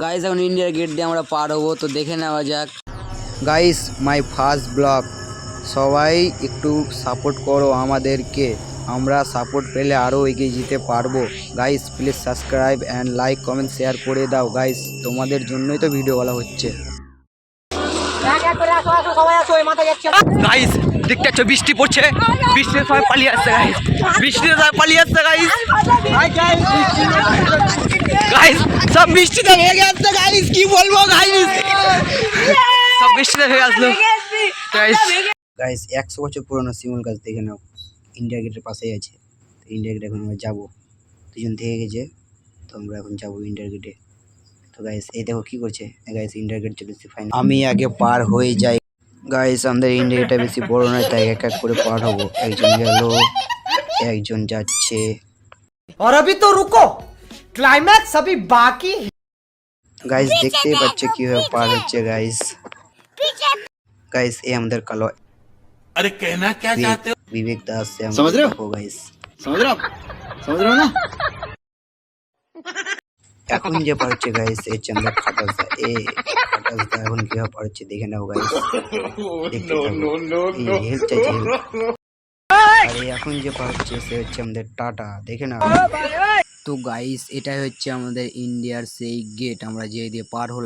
Guys এখন ইন্ডিয়ার gate দিয়ে আমরা পার হবো, তো দেখে নেওয়া যাক। গাইস মাই ফার্স্ট ব্লগ, সবাই একটু সাপোর্ট করো আমাদেরকে, আমরা সাপোর্ট পেলে আরও এগিয়ে যেতে পারবো। Guys please subscribe and like comment share করে দাও গাইস, তোমাদের জন্যই তো ভিডিও বলা হচ্ছে। গাইস দেখতে পাচ্ছ বৃষ্টি পড়ছে, বৃষ্টির সময় পালিয়ে আসছে গাইস, বৃষ্টির সময় পালিয়ে আসছে গাইস। গাইস সব বৃষ্টিতে ভেগে আসছে গাইস, কি বলবো গাইস, সব বৃষ্টিতে ভেগে আসলো গাইস। গাইস 100 বছর পুরনো শিমুল গাছ দেখে নাও, ইন্ডিয়া গেটের পাশেই আছে। তো ইন্ডিয়া গেটে এখন আমরা যাবো, দুজন থেকে গেছে, তো আমরা এখন যাবো ইন্ডিয়া গেটে। তো গাইস এই দেখো কি করছে গাইস, ইন্ডিয়া গেট চলেছে ফাইনাল। আমি আগে পার হয়ে যাই গাইস, আমাদের ইন্ডিয়া গেটটা বেশি বড় নয়, তাই এক এক করে পার হবো। একজন গেল, একজন যাচ্ছে। और अभी तो रुको, क्लाइमैक्स अभी बाकी है। গাইস দেখতেই পাচ্ছে কিভাবে পার হচ্ছে গাইস। গাইস এই আমাদের কালো, अरे कहना क्या चाहते हो? বিবেক দাস, समझ रहे हो? গাইস समझ रहे हो ना? এখন যে পার হচ্ছে গাইস এই হচ্ছে আমাদের খাটাস দা। খাটাস দা এখন কিভাবে পার হচ্ছে দেখে নাও গাইস, দেখতে থাকো। এই হেল্প চাইছে help। আর এই এখন যে পার হচ্ছে সে হচ্ছে আমাদের টাটা, দেখে নাও। তো গাইস এটাই হচ্ছে আমাদের ইন্ডিয়ার সেই গেট, আমরা যে দিয়ে পার হলাম।